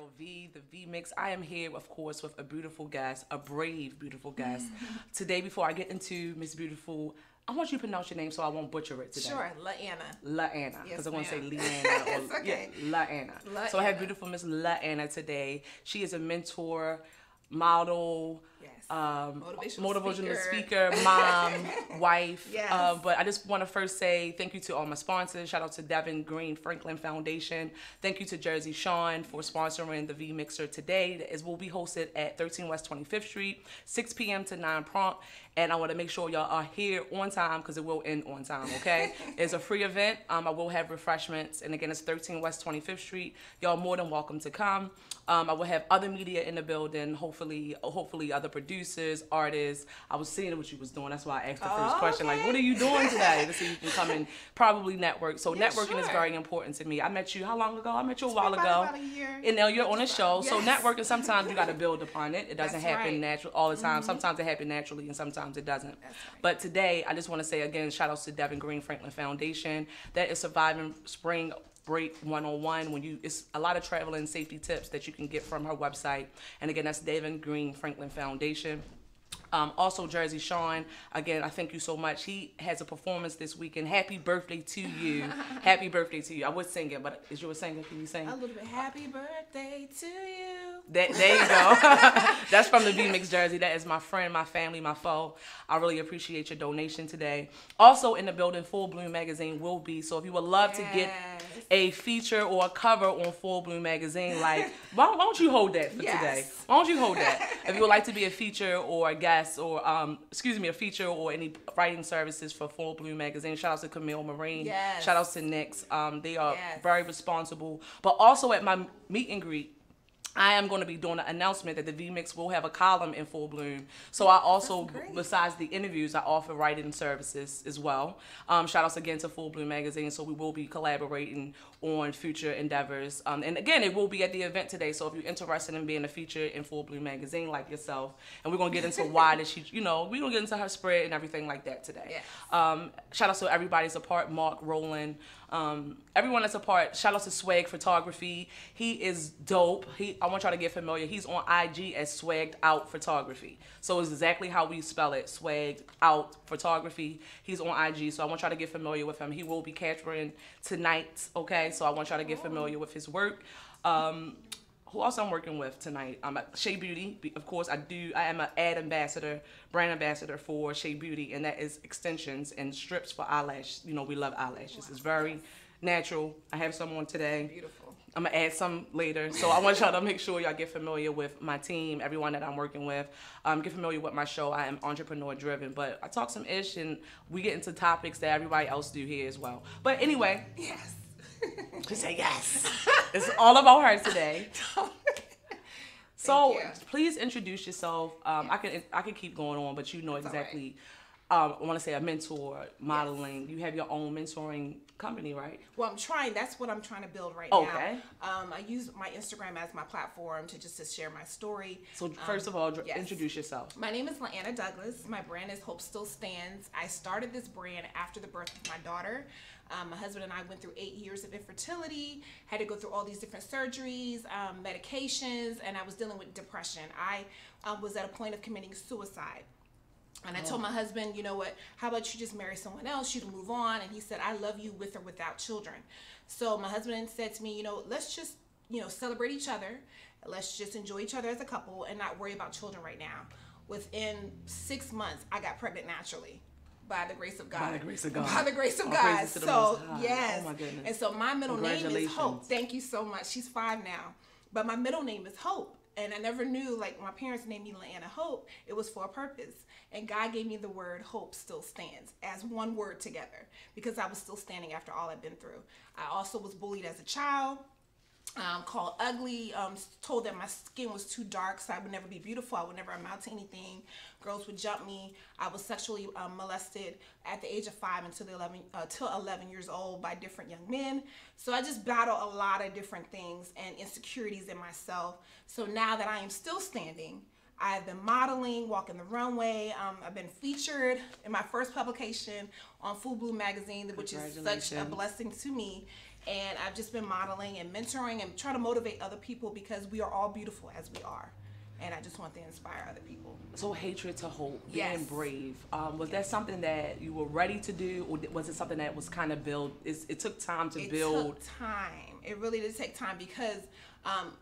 girl V, the VMIX. I am here, of course, with a beautiful guest, a brave, beautiful guest. Today, before I get into Miss Beautiful, I want you to pronounce your name so I won't butcher it today. Sure, LaAnna. LaAnna, because Yes, I want to say ma'am. Leanna. Or, It's okay. Yeah, LaAnna. So I have beautiful Miss LaAnna today. She is a mentor, model, Yes. motivational speaker, mom, wife. Yes. But I just want to first say thank you to all my sponsors. Shout out to Devin Green Franklin Foundation. Thank you to Jersey Sean for sponsoring the V Mixer today. It will be hosted at 13 West 25th Street, 6 p.m. to 9 prompt. And I want to make sure y'all are here on time because it will end on time, okay? It's a free event. I will have refreshments. And again, it's 13 West 25th Street. Y'all more than welcome to come. I will have other media in the building, hopefully other producers, artists. I was seeing what you was doing. That's why I asked the first question, like, what are you doing today? To see if you can come and probably network. So networking is very important to me. I met you how long ago? I met you a while ago. About a year. And now you're on a show. Yes. So networking, sometimes you got to build upon it. It doesn't That's happen right. natural all the time. Sometimes it happens naturally and sometimes it doesn't. That's right. But today, I just want to say again, shout outs to Devin Green Franklin Foundation. That is Surviving Spring Break 101. It's a lot of travel and safety tips that you can get from her website. And again, that's Devin Green Franklin Foundation. Also, Jersey Sean, again, I thank you so much. He has a performance this weekend. Happy birthday to you. Happy birthday to you. I would sing it, but is you a singer? Can you sing? A little bit. Happy birthday to you. There you go. That's from the VMIX Jersey. That is my friend, my family, my foe. I really appreciate your donation today. Also in the building, Full Bloom Magazine will be. So if you would love to get a feature or a cover on Full Bloom Magazine, like, why don't you hold that for today? Why don't you hold that? If you would like to be a feature or a guest or, a feature or any writing services for Full Bloom Magazine, shout out to Camille Marine. Yes. Shout out to Nix. They are very responsible. But also at my meet and greet, I am going to be doing an announcement that the VMIX will have a column in Full Bloom. So I also, besides the interviews, I offer writing services as well. Shout outs again to Full Bloom Magazine. So we will be collaborating on future endeavors. And again, it will be at the event today. So if you're interested in being a feature in Full Bloom Magazine like yourself, and we're going to get into why that she, we're going to get into her spread and everything like that today. Yes. Shout out to everybody's a part, Mark, Roland, everyone that's a part. Shout out to Swag Photography. He is dope. I want y'all to get familiar. He's on IG as Swagged Out Photography. So it's exactly how we spell it, Swagged Out Photography. He's on IG, so I want y'all to get familiar with him. He will be capturing tonight, okay? So I want y'all to get familiar with his work. Who else I'm working with tonight? Shea Beauty, of course. I am an brand ambassador for Shea Beauty, and that is extensions and strips for eyelash. We love eyelashes. It's very natural. I have some on today. Beautiful. I'm gonna add some later. So I want y'all to make sure y'all get familiar with my team, everyone that I'm working with. Get familiar with my show. I am entrepreneur driven, but I talk some ish and we get into topics that everybody else do here as well. But anyway. Yes. Just say yes. It's all about her today. So please introduce yourself. I can keep going on, but you know exactly. I want to say a mentor, modeling. You have your own mentoring company, right? Well, I'm trying. That's what I'm trying to build right now. I use my Instagram as my platform to share my story. So first of all, introduce yourself. My name is LaAnna Douglas. My brand is Hope Still Stands. I started this brand after the birth of my daughter. My husband and I went through 8 years of infertility, had to go through all these different surgeries, medications, and I was dealing with depression. I was at a point of committing suicide. And I told my husband, you know what, how about you just marry someone else, you can move on. And he said, I love you with or without children. So my husband said to me, let's just, celebrate each other. Let's just enjoy each other as a couple and not worry about children right now. Within 6 months, I got pregnant naturally. By the grace of God. By the grace of God. By the grace of All God. praises to the So, Most High. yes. Oh my goodness. And so my middle name is Congratulations. Hope. Thank you so much. She's 5 now. But my middle name is Hope. And I never knew, like, my parents named me LaAnna Hope. It was for a purpose. And God gave me the word Hope Still Stands as one word together because I was still standing after all I'd been through. I also was bullied as a child. Called ugly, told that my skin was too dark, so I would never be beautiful, I would never amount to anything. Girls would jump me. I was sexually molested at the age of 5 until 11 years old by different young men. So I just battled a lot of different things and insecurities in myself. So now that I am still standing, I've been modeling, walking the runway. I've been featured in my first publication on Full Bloom Magazine, which is such a blessing to me. And I've just been modeling and mentoring and trying to motivate other people because we are all beautiful as we are. And I just want to inspire other people. So hatred to hope, Yes. being brave. Was that something that you were ready to do, or was it something that was kind of built? It took time to build. It took time. It really did take time because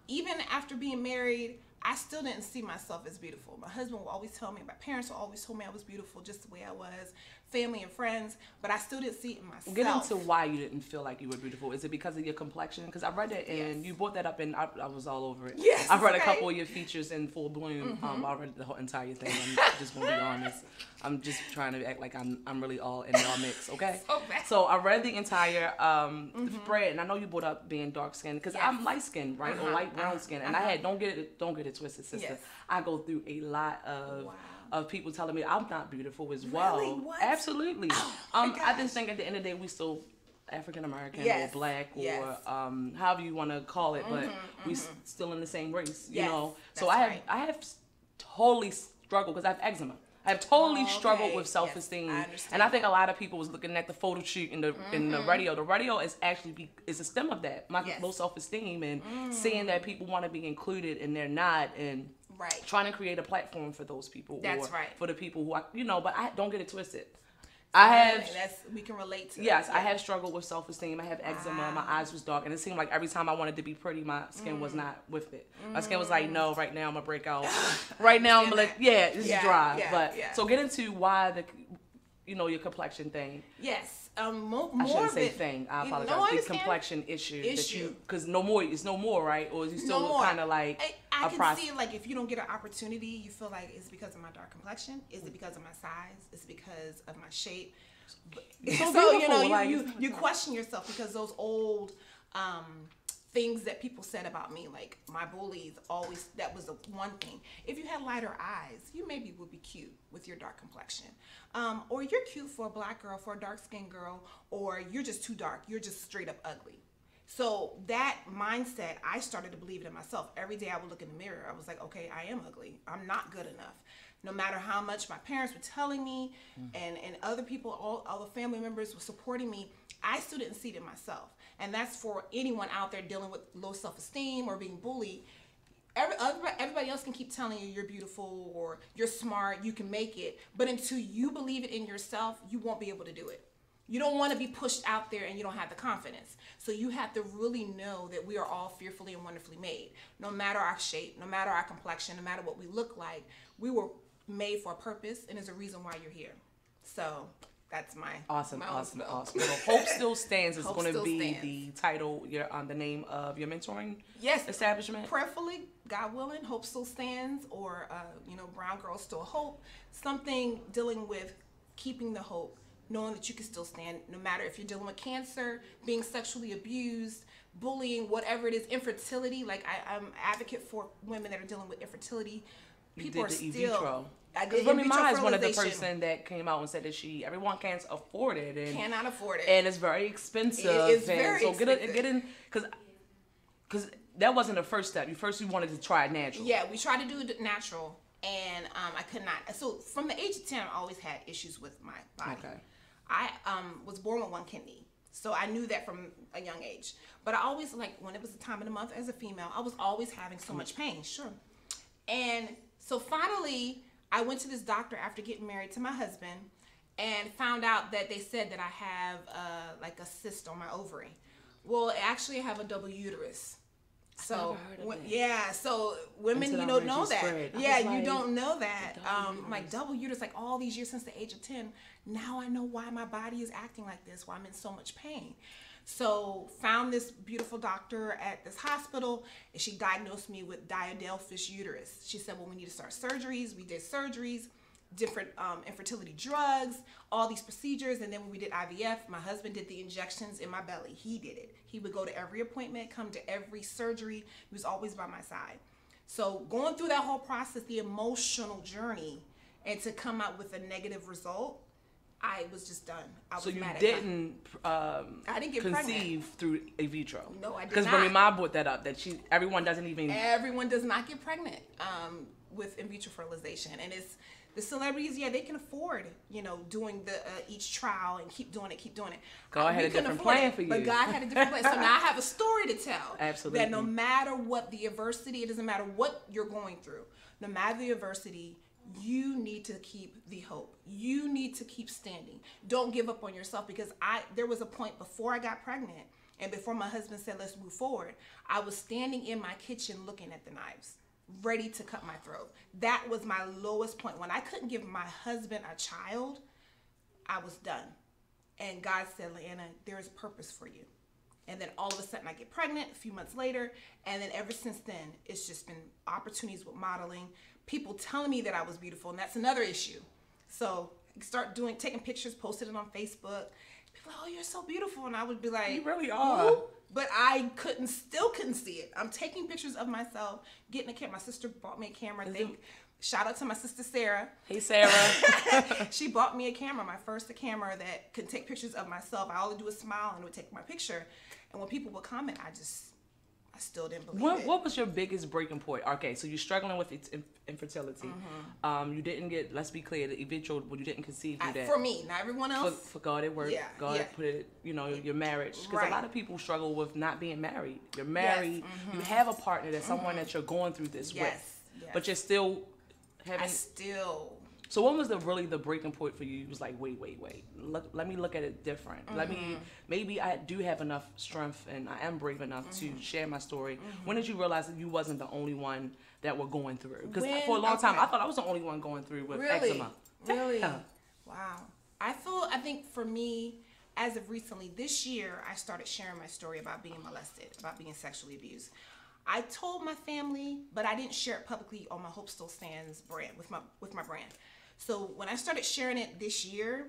even after being married, I still didn't see myself as beautiful. My husband will always tell me, my parents will always tell me I was beautiful just the way I was, family and friends, but I still didn't see it in myself. Get into why you didn't feel like you were beautiful. Is it because of your complexion? Because I read it and you brought that up and I was all over it. Yes, I've read okay. a couple of your features in full bloom. I read the whole entire thing. I'm just going to be honest. I'm just trying to act like I'm really all in our mix, okay? So bad. So I read the entire thread, and I know you brought up being dark skinned because I'm light skinned, right, or light brown skinned, and I had don't get it twisted, sister. Yes. I go through a lot of people telling me I'm not beautiful as Really? well. What? Absolutely. Oh I just think at the end of the day we still African American Yes. or black or Yes. however you want to call it, but we still in the same race, you Yes, know. So that's I right. have totally struggled because I have eczema. I have totally struggled with Yes, self-esteem, I understand. and I think a lot of people was looking at the photo shoot in the radio. The radio is actually is a stem of that, my Yes. low self-esteem, and seeing that people want to be included and they're not, and Right. trying to create a platform for those people. That's or right. For the people who but I don't get it twisted. I have. We can relate to. Yes, that. I have struggled with self-esteem. I have eczema. My eyes was dark, and it seemed like every time I wanted to be pretty, my skin was not with it. My skin was like, no, right now I'm gonna break out. Right now I'm like, this is dry. But so get into why your complexion thing. Yes. More I shouldn't of say it. thing. I No, apologize. I The understand. complexion issue that Issue. because it's no more, right? Or is you still No more. kind of like I a can process? see like if you don't get an opportunity, you feel like it's because of my dark complexion. Is it because of my size? Is it because of my shape? So So beautiful, you question yourself because those old things that people said about me, like my bullies, always that was the one thing. If you had lighter eyes, you maybe would be cute with your dark complexion, or you're cute for a black girl, for a dark skinned girl, or you're just too dark. You're just straight up ugly. So that mindset, I started to believe it in myself. Every day I would look in the mirror. I was like, okay, I am ugly. I'm not good enough. No matter how much my parents were telling me and other people, all the family members were supporting me, I still didn't see it in myself. And that's for anyone out there dealing with low self-esteem or being bullied. Everybody else can keep telling you you're beautiful or you're smart, you can make it. But until you believe it in yourself, you won't be able to do it. You don't want to be pushed out there and you don't have the confidence. So you have to really know that we are all fearfully and wonderfully made. No matter our shape, no matter our complexion, no matter what we look like, we were made for a purpose and there's a reason why you're here. So that's my awesome. my So Hope Still Stands is Hope going to Still be Stands. the title, the name of your mentoring Yes, establishment. prayerfully, God willing, Hope Still Stands, or Brown Girls Still Hope. Something dealing with keeping the hope, knowing that you can still stand, no matter if you're dealing with cancer, being sexually abused, bullying, whatever it is, infertility. Like I'm an advocate for women that are dealing with infertility. People are still. I did Remy Ma is one of the fertilization. person that came out and said that everyone can't afford it and Cannot afford it. and it's very expensive. It is and very so expensive. get in because that wasn't the first step. You wanted to try it natural. Yeah, we tried to do it natural, and I could not. So from the age of 10, I always had issues with my body. Okay. I was born with one kidney, so I knew that from a young age. But I always, like, when it was the time of the month as a female, I was always having so much pain. Sure. And so finally, I went to this doctor after getting married to my husband and found out that they said that I have like a cyst on my ovary. Well, actually, I have a double uterus. So so women, Until you I don't read know your that. spread. I Yeah, was you like, don't know that. double Like double uterus, like all these years since the age of 10. Now I know why my body is acting like this, why I'm in so much pain. So found this beautiful doctor at this hospital, and she diagnosed me with diadelphous uterus. She said, well, we need to start surgeries. We did surgeries, different infertility drugs, all these procedures. And then when we did IVF, my husband did the injections in my belly. He did it. He would go to every appointment, come to every surgery. He was always by my side. So going through that whole process, the emotional journey, and to come out with a negative result, I was just done. I was So you mad at didn't I didn't get conceive through in vitro. No, I did Because not. Remy Ma brought that up that everyone doesn't even. Everyone does not get pregnant with in vitro fertilization, and The celebrities, yeah, they can afford, you know, doing the each trial and keep doing it. God had a different plan for you. But God had a different plan. So now I have a story to tell. Absolutely. That no matter what the adversity, it doesn't matter what you're going through, no matter the adversity, you need to keep the hope. You need to keep standing. Don't give up on yourself, because there was a point before I got pregnant and before my husband said, let's move forward, I was standing in my kitchen looking at the knives, ready to cut my throat. That was my lowest point. When I couldn't give my husband a child, I was done. And God said, Leanna, there is purpose for you. And then all of a sudden I get pregnant a few months later. And then ever since then, it's just been opportunities with modeling, people telling me that I was beautiful. And that's another issue. So I start taking pictures, posted it on Facebook. People are like, oh, you're so beautiful. And I would be like, you really are. ooh. But I still couldn't see it. I'm taking pictures of myself, getting a camera. My sister bought me a camera. Shout out to my sister Sarah. Hey, Sarah. She bought me a camera, my first camera that could take pictures of myself. I all do is smile and it would take my picture. And when people would comment, I still didn't believe it. What was your biggest breaking point? Okay, so you're struggling with infertility. Mm-hmm. You didn't get, let's be clear, the eventual, you didn't conceive through that. For me, not everyone else. For God, it worked. Yeah, God put it, you know, your marriage. Because a lot of people struggle with not being married. You're married, you have a partner, that's someone that you're going through this with. But you're still having... So when was the breaking point for you? It was like, wait. Let me look at it different. Maybe I do have enough strength and I am brave enough to share my story. When did you realize that you wasn't the only one that were going through? Because for a long time, I thought I was the only one going through with eczema. Really? Wow. I think for me, as of recently, this year, I started sharing my story about being molested, about being sexually abused. I told my family, but I didn't share it publicly on my Hope Still Stands brand, with my brand. So when I started sharing it this year,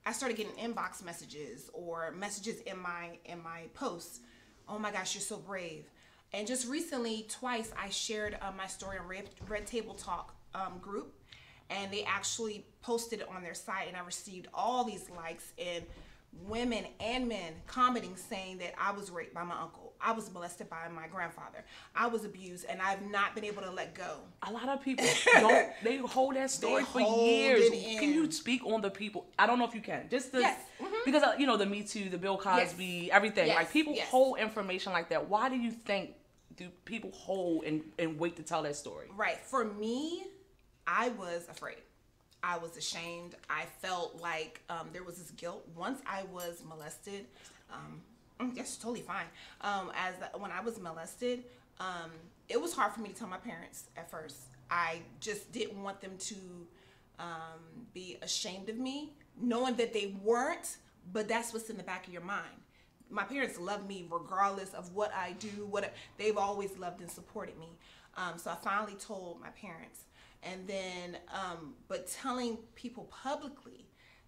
I started getting inbox messages or messages in my posts. Oh my gosh, you're so brave. And just recently, twice, I shared my story on Red Table Talk group, and they actually posted it on their site, and I received all these likes and women and men commenting saying that I was raped by my uncle. I was molested by my grandfather. I was abused, and I've not been able to let go. A lot of people they hold that story for years. Can you speak on the people? I don't know if you can. Just the, because, you know, the Me Too, the Bill Cosby, everything. Like, people hold information like that. Why do you think do people hold and wait to tell that story? Right. For me, I was afraid. I was ashamed. I felt like there was this guilt. Once I was molested, that's totally fine. When I was molested, it was hard for me to tell my parents at first. I just didn't want them to be ashamed of me, knowing that they weren't, but that's what's in the back of your mind. My parents love me regardless of what I do. They've always loved and supported me. So I finally told my parents. And then, but telling people publicly,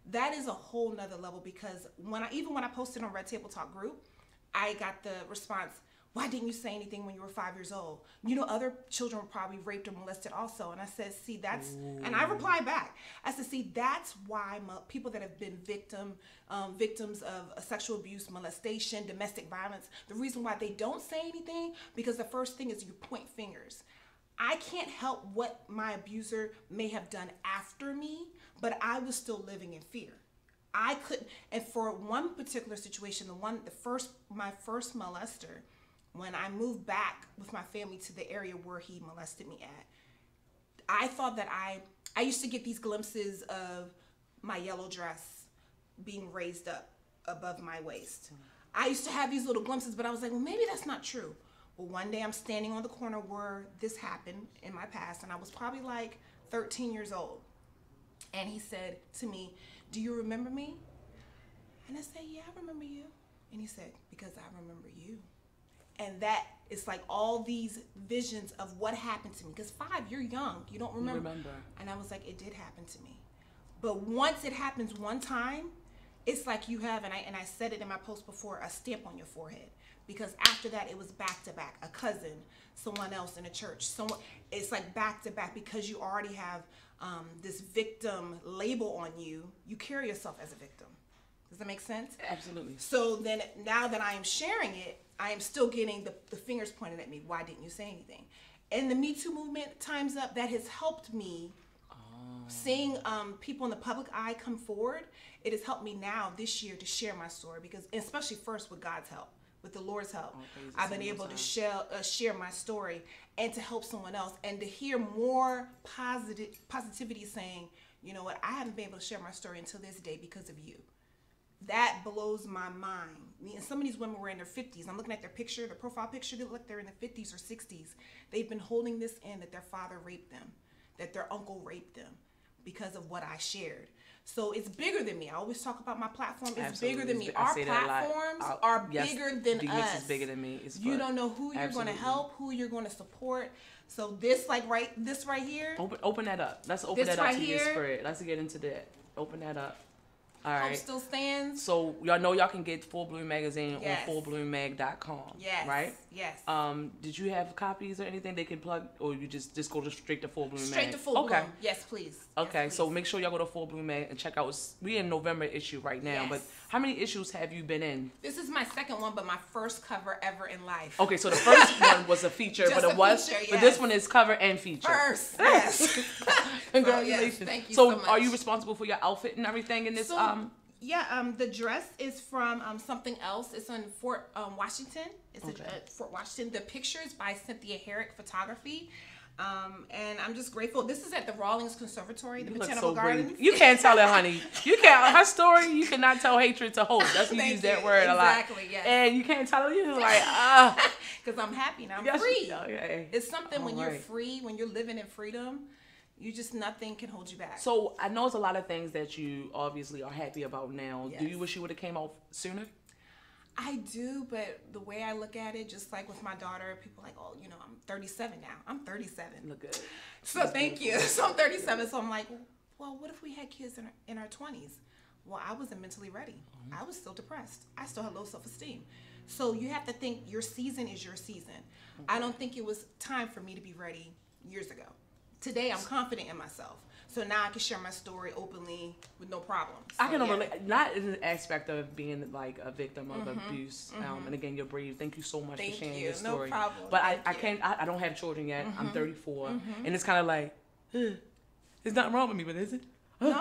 that is a whole nother level, because even when I posted on Red Table Talk group, I got the response, why didn't you say anything when you were 5 years old? You know, other children were probably raped or molested also. And I said, see, that's, and I replied back. I said, see, that's why people that have been victims of sexual abuse, molestation, domestic violence, the reason why they don't say anything, because the first thing is you point fingers. I can't help what my abuser may have done after me, but I was still living in fear. I couldn't, and for one particular situation, my first molester, when I moved back with my family to the area where he molested me at, I thought that I used to get these glimpses of my yellow dress being raised up above my waist. I used to have these little glimpses, but I was like, well, maybe that's not true. Well, one day I'm standing on the corner where this happened in my past, and I was probably like 13 years old. And he said to me, do you remember me? And I said, yeah, I remember you. And he said, because I remember you. And that is like all these visions of what happened to me. Because 5, you're young, you don't remember. And I was like, it did happen to me. But once it happens one time, it's like you have, and I said it in my post before, a stamp on your forehead. Because after that, it was back to back. A cousin, someone else in a church. It's like back to back, because you already have this victim label on you. You carry yourself as a victim. Does that make sense? Absolutely. So then, now that I am sharing it, I am still getting the fingers pointed at me. Why didn't you say anything? And the Me Too movement, Time's Up, that has helped me Seeing people in the public eye come forward, it has helped me now this year to share my story, because especially first with God's help, with the Lord's help, I've been able to share my story and to help someone else, and to hear more positivity saying, you know what, I haven't been able to share my story until this day because of you. That blows my mind. I mean, some of these women were in their 50s. I'm looking at their picture, their profile picture. They look like they're in their 50s or 60s. They've been holding this in, that their father raped them, that their uncle raped them because of what I shared. So it's bigger than me. I always talk about my platform. It's bigger than me. Our platforms are bigger than us. VMIX is bigger than me. You don't know who you're going to help, who you're going to support. So this, this right here. Open that up. Let's open that up to your spirit. Let's get into that. Open that up. All right. Hope Still Stands. So y'all know y'all can get Full Bloom magazine on fullbloommag.com. Yes. Right? Yes. Did you have copies or anything they can plug, or you just go straight to Full Bloom Mag? Straight to Full Bloom. Yes, please. Okay, yes, please. So make sure y'all go to Full Bloom Mag and check out. We're in November issue right now, but how many issues have you been in? This is my second one, but my first cover ever in life. Okay, so the first one was a feature, but this one is cover and feature. First, yes. Congratulations. So, yes, thank you so much. Are you responsible for your outfit and everything in this? Yeah, the dress is from something else. It's in Fort Washington. It's Fort Washington. The picture is by Cynthia Herrick Photography. And I'm just grateful. This is at the Rawlings Conservatory, the Botanical Gardens. You can't tell it, honey. You can't. Her story, you cannot tell hatred to hope. That's you use that word a lot. Exactly, yes. And you can't tell it. You're like, because I'm happy now. I'm free. It's something when you're free, when you're living in freedom. You just, nothing can hold you back. So I know it's a lot of things that you obviously are happy about now. Yes. Do you wish you would have came out sooner? I do, but the way I look at it, just like with my daughter, people are like, oh, you know, I'm 37 now. I'm 37. Look good. So thank you. So I'm 37. So I'm like, well, what if we had kids in our 20s? Well, I wasn't mentally ready. I was still depressed. I still had low self-esteem. So you have to think your season is your season. I don't think it was time for me to be ready years ago. Today, I'm confident in myself. So now I can share my story openly with no problems. So, I can relate, not in the aspect of being like a victim of abuse. And again, you're brave. Thank you so much for sharing your story. No problem. But I don't have children yet. I'm 34. And it's kind of like, there's nothing wrong with me, but is it?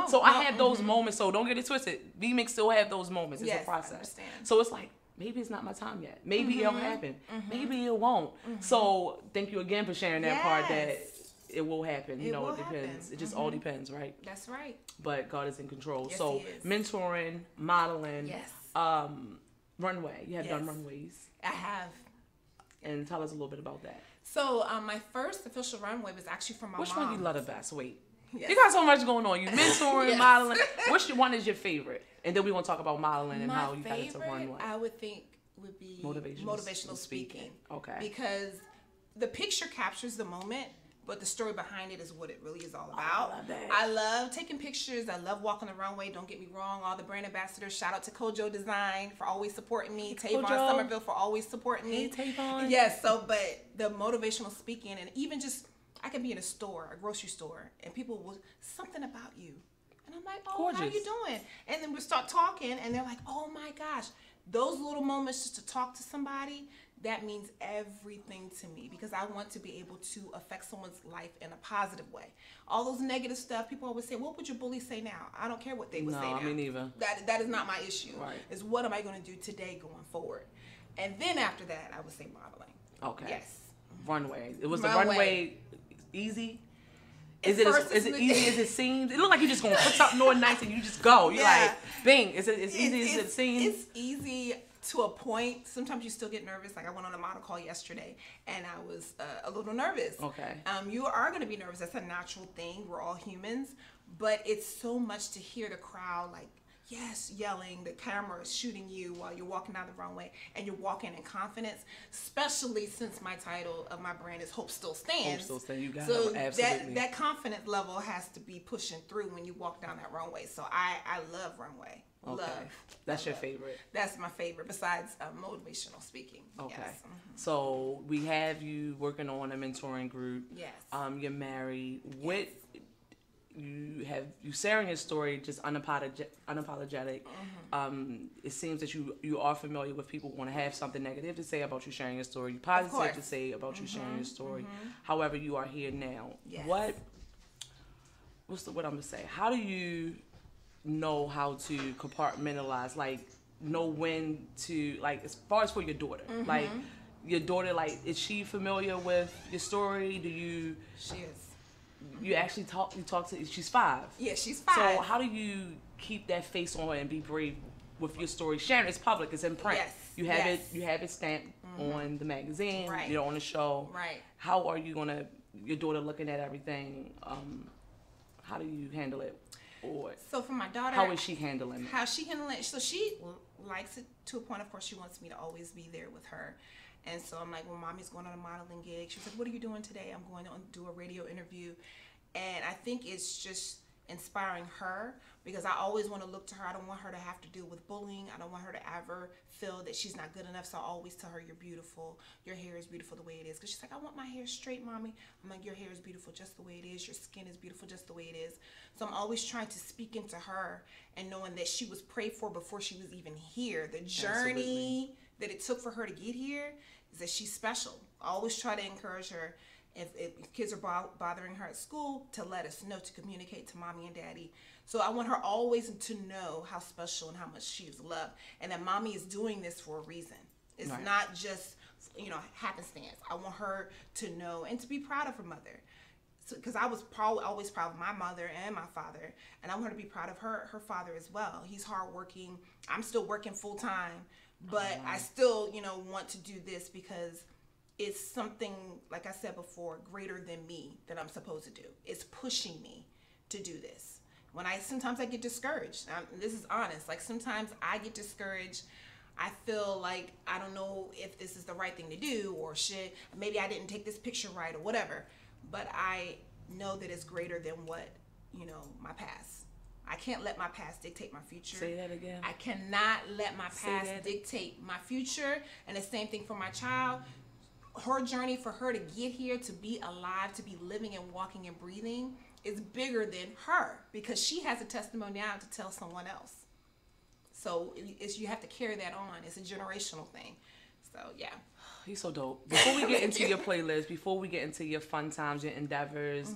So I have those moments. So don't get it twisted. VMIX still have those moments. It's a process. I understand. So it's like, maybe it's not my time yet. Maybe it'll happen. Maybe it won't. So thank you again for sharing that part that it will happen. You know, it depends. It just all depends, right? That's right. But God is in control. Yes, so mentoring, modeling, runway. You have done runways. I have. And tell us a little bit about that. So my first official runway was actually from my mom. Which one you love the best? Wait. Yes. You got so much going on. You mentoring, modeling. Which one is your favorite? And then we're going to talk about modeling and how you got into runway. I would think would be motivational speaking. Okay. Because the picture captures the moment, but the story behind it is what it really is all about. I love that. I love taking pictures. I love walking the runway. Don't get me wrong. All the brand ambassadors. Shout out to Kojo Design for always supporting me. Tavon Somerville for always supporting me. Hey, Tavon. Yes. So, but the motivational speaking, and even just, I could be in a store, a grocery store, and people will, something about you. And I'm like, oh, how you doing? And then we start talking, and they're like, oh my gosh. Those little moments just to talk to somebody, that means everything to me, because I want to be able to affect someone's life in a positive way. All those negative stuff, people always say, what would your bully say now? I don't care what they would say now. No, me neither. That is not my issue. Right. It's what am I going to do today going forward? And then after that, I would say modeling. Okay. Yes. Runway. It was the runway easy? Is it easy as it seems? It looked like you just gonna put something on nice and you just go. You're like, bing. Is it as easy as it seems? It's easy to a point. Sometimes you still get nervous. Like I went on a model call yesterday and I was a little nervous. Okay. You are going to be nervous. That's a natural thing. We're all humans. But it's so much to hear the crowd like, yes, yelling, the camera is shooting you while you're walking down the runway and you're walking in confidence, especially since my title of my brand is Hope Still Stands. Hope Still Stands, you got so it, absolutely. that confidence level has to be pushing through when you walk down that runway. So I love runway. Okay. That's your favorite. That's my favorite besides motivational speaking. Okay. Yes. So we have you working on a mentoring group. Yes. You're married. What you sharing your story just unapologetic. It seems that you are familiar with people who want to have something negative to say about you sharing your story, positive to say about you sharing your story. However, you are here now. Yes. what I'm gonna say? How do you know how to compartmentalize, like know when to, like, as far as for your daughter, like your daughter, like, is she familiar with your story? Do you? She is. You actually you talk to, she's 5. Yeah, she's 5. So how do you keep that face on and be brave with your story? Sharon, it's public, it's in print. Yes. You have you have it stamped on the magazine, Right. you know, on the show. Right. How are you gonna, your daughter looking at everything, how do you handle it? Or so for my daughter, how is she handling it? How she handling it? So she likes it to a point. Of course, she wants me to always be there with her. And so I'm like, well, mommy's going on a modeling gig. She's like, what are you doing today? I'm going to do a radio interview. And I think it's just inspiring her, because I always want to look to her. I don't want her to have to deal with bullying. I don't want her to ever feel that she's not good enough. So I always tell her, you're beautiful. Your hair is beautiful the way it is. Because she's like, I want my hair straight, mommy. I'm like, your hair is beautiful just the way it is. Your skin is beautiful just the way it is. So I'm always trying to speak into her, and knowing that she was prayed for before she was even here. The journey that it took for her to get here is that she's special. I always try to encourage her, if kids are bothering her at school, to let us know, to communicate to mommy and daddy. So I want her always to know how special and how much she is loved, and that mommy is doing this for a reason. It's not just, you know, happenstance. I want her to know and to be proud of her mother. Because I was always proud of my mother and my father, and I want her to be proud of her father as well. He's hardworking. I'm still working full time, but I still, you know, want to do this because it's something, like I said before, greater than me that I'm supposed to do. It's pushing me to do this. Sometimes I get discouraged. This is honest. Like, sometimes I get discouraged. I feel like I don't know if this is the right thing to do, or maybe I didn't take this picture right, or whatever. But I know that it's greater than what, you know, my past. I can't let my past dictate my future. Say that again. I cannot let my past dictate my future. And the same thing for my child. Her journey, for her to get here, to be alive, to be living and walking and breathing, is bigger than her, because she has a testimony now to tell someone else. So you have to carry that on. It's a generational thing. So yeah. You're so dope. Before we get into your playlist, before we get into your fun times, your endeavors,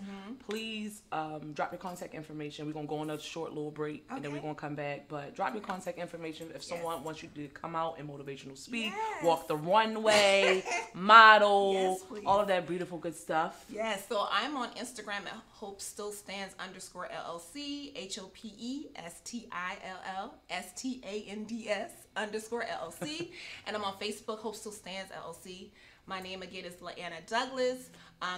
please drop your contact information. We're going to go on a short little break, and then we're going to come back. But drop your contact information if someone wants you to come out and motivational speak, walk the runway, model, all of that beautiful good stuff. Yes, so I'm on Instagram at HopeStillStands _LLC, HOPESTILLSTANDS _LLC. And I'm on Facebook, Hope Still Stands LLC. My name again is Leanna Douglas.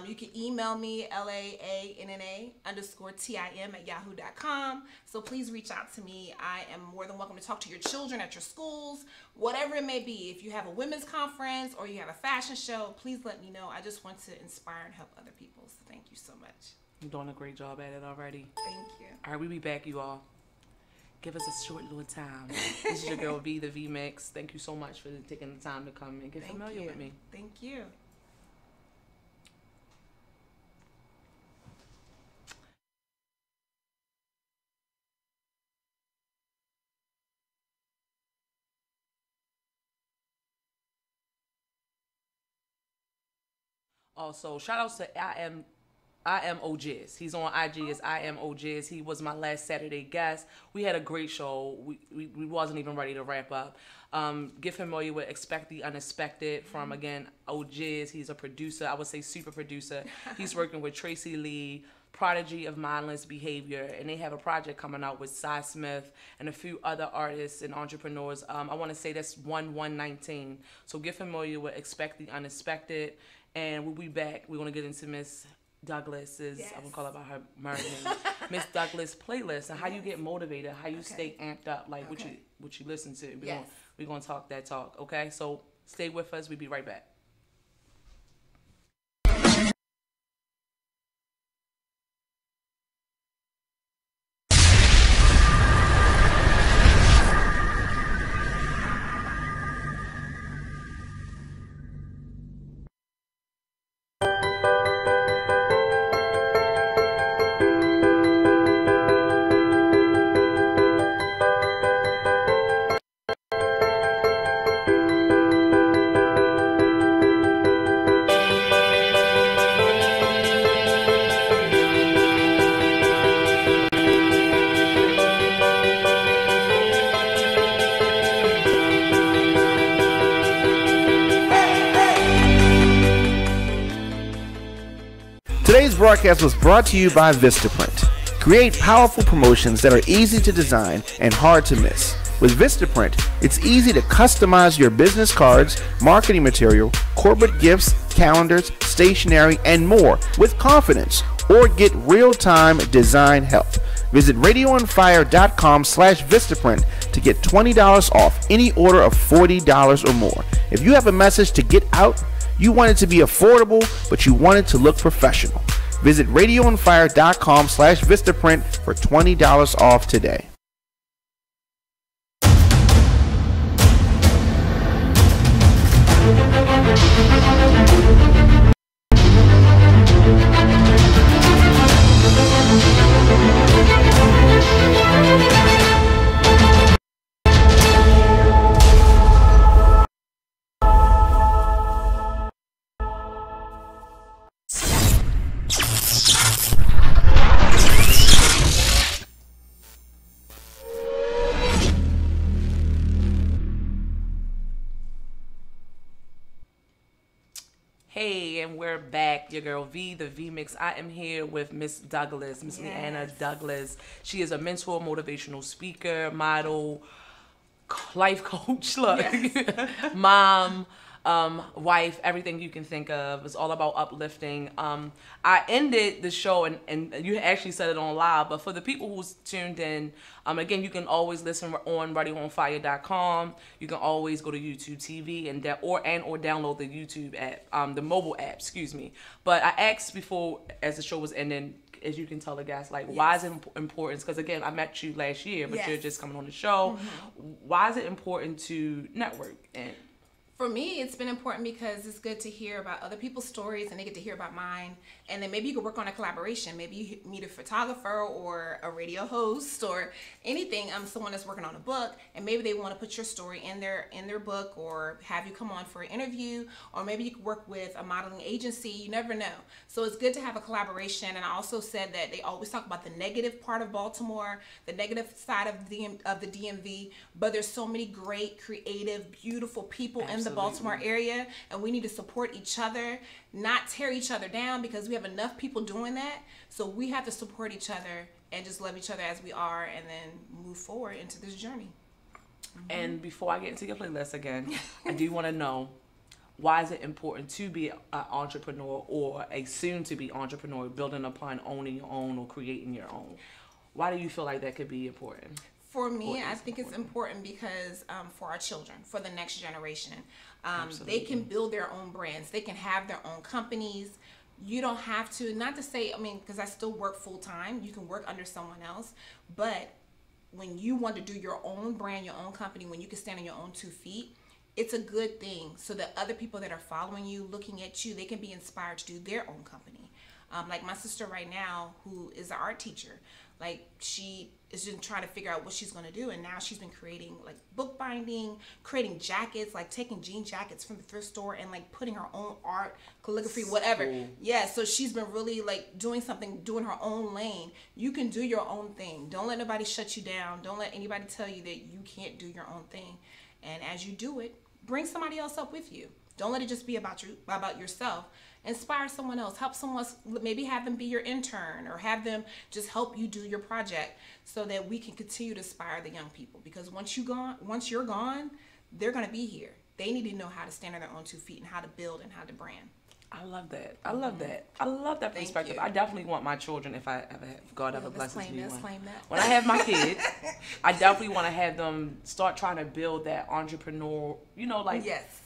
You can email me, LAANNA_TIM@yahoo.com. So please reach out to me. I am more than welcome to talk to your children at your schools, whatever it may be. If you have a women's conference or you have a fashion show, please let me know. I just want to inspire and help other people. So thank you so much. You're doing a great job at it already. Thank you. All right, we'll be back, you all. Give us a short little time. This is your girl, V, the VMIX. Thank you so much for taking the time to come and get familiar with me. Thank you. Also, shout outs to I am OJiz. He's on IG as I am OJiz. He was my last Saturday guest. We had a great show. We wasn't even ready to wrap up. Get familiar with Expect the Unexpected from, again, OJiz. He's a producer. I would say super producer. He's working with Tracy Lee, prodigy of mindless behavior, and they have a project coming out with Cy Smith and a few other artists and entrepreneurs. I want to say that's 1/1/19. So get familiar with Expect the Unexpected, and we'll be back. We're going to get into Miss Douglas's, I'm going to call her by her married name, Miss Douglas playlist, and how you get motivated, how you stay amped up, like what you listen to. We're going to talk that talk, okay? So stay with us. We'll be right back. broadcast was brought to you by Vistaprint. Create powerful promotions that are easy to design and hard to miss. With Vistaprint, it's easy to customize your business cards, marketing material, corporate gifts, calendars, stationery, and more with confidence, or get real-time design help. Visit radioonfire.com/Vistaprint to get $20 off any order of $40 or more. If you have a message to get out, you want it to be affordable, but you want it to look professional. Visit radioonfire.com/Vistaprint for $20 off today. Hey, and we're back. Your girl V, the VMIX. I am here with Miss Douglas, Miss Leanna Douglas. She is a mentor, motivational speaker, model, life coach, look, mom, wife, everything you can think of. It's all about uplifting. I ended the show, and you actually said it on live, but for the people who's tuned in, again, you can always listen on radioonfire.com. You can always go to YouTube TV and or download the YouTube app, the mobile app, excuse me. But I asked before, as the show was ending, as you can tell the guys, like, why is it important? Because, again, I met you last year, but you're just coming on the show. Why is it important to network? And for me, it's been important because it's good to hear about other people's stories and they get to hear about mine. And then maybe you could work on a collaboration. Maybe you meet a photographer or a radio host or anything, someone that's working on a book, and maybe they want to put your story in their book or have you come on for an interview, or maybe you could work with a modeling agency. You never know. So it's good to have a collaboration. And I also said that they always talk about the negative part of Baltimore, the negative side of the DMV, but there's so many great, creative, beautiful people in the Baltimore area, and we need to support each other, not tear each other down, because we have enough people doing that. So we have to support each other and just love each other as we are, and then move forward into this journey. And before I get into your playlist again, I do want to know, why is it important to be an entrepreneur or a soon-to-be entrepreneur, building upon owning your own or creating your own? Why do you feel like that could be important? For me, I think it's important because for our children, for the next generation, they can build their own brands. They can have their own companies. You don't have to, not to say, because I still work full time. You can work under someone else. But when you want to do your own brand, your own company, when you can stand on your own 2 feet, it's a good thing. So that other people that are following you, looking at you, they can be inspired to do their own company. Like my sister right now, who is an art teacher, like she is just trying to figure out what she's going to do, and now she's been creating like book binding, creating jackets, like taking jean jackets from the thrift store and like putting her own art, calligraphy, whatever. Yeah, so she's been really like doing something, doing her own lane. You can do your own thing. Don't let nobody shut you down. Don't let anybody tell you that you can't do your own thing. And as you do it, bring somebody else up with you. Don't let it just be about you, about yourself. Inspire someone else. Help someone else. Maybe have them be your intern, or have them just help you do your project, so that we can continue to inspire the young people. Because once you're gone, they're gonna be here. They need to know how to stand on their own 2 feet and how to build and how to brand. I love that. I love that. I love that perspective. I definitely want my children, if I ever have, God ever blesses me one. When I have my kids, I definitely want to have them start trying to build that entrepreneur,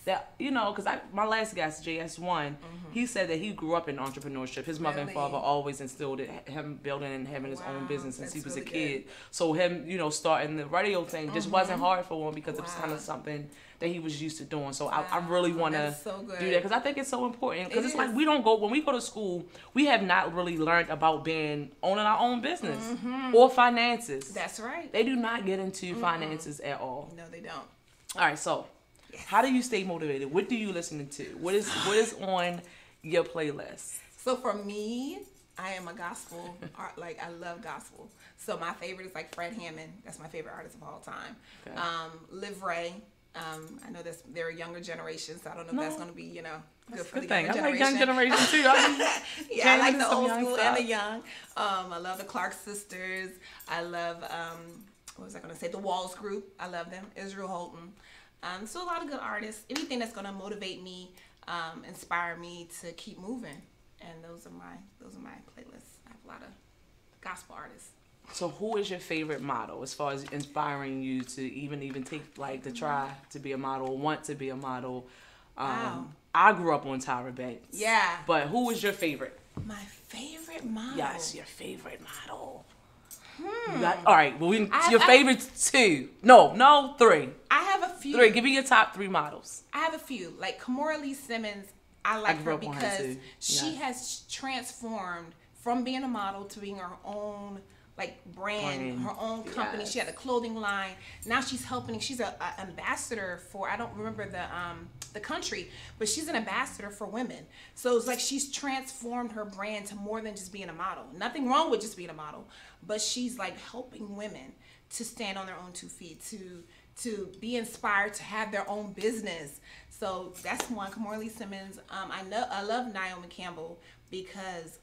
that, because my last guest, JS1, he said that he grew up in entrepreneurship. His mother and father always instilled him building and having his own business since he was a kid. So him, starting the radio thing just wasn't hard for him, because it was kind of something that he was used to doing. So I really want to do that, because I think it's so important. Because it's like when we go to school, we have not really learned about owning our own business or finances. That's right. They do not get into finances at all. No, they don't. All right, so how do you stay motivated? What do you listen to? What is on your playlist? So for me, I am a gospel art. Like, I love gospel. So my favorite is like Fred Hammond. That's my favorite artist of all time. Okay. Liv Ray. I know there are younger generations, so I don't know if that's going to be, you know, good for the thing. younger I like generation. young generation too. Yeah, I like the old young school stuff. and the young. I love the Clark sisters. I love, what was I going to say? The Walls Group. I love them. Israel Houghton. So a lot of good artists. Anything that's going to motivate me, inspire me to keep moving. And those are my playlists. I have a lot of gospel artists. So who is your favorite model as far as inspiring you to even take like to try to be a model, want to be a model? Wow. I grew up on Tyra Banks. Yeah. But who was your favorite? My favorite model. Yes, your favorite model. All right. Well, your I- favorite two. No, three. I have a few. Three. Give me your top three models. I have a few. Like Kamora Lee Simmons, I like grew her up on her because too. she Yes. has transformed from being a model to being her own brand, her own company. Yes. She had a clothing line. Now she's helping. She's an ambassador for, I don't remember the country, but she's an ambassador for women. So it's like she's transformed her brand to more than just being a model. Nothing wrong with just being a model, but she's like helping women to stand on their own 2 feet, to be inspired, to have their own business. So that's one. Kamora Lee Simmons. I love Naomi Campbell because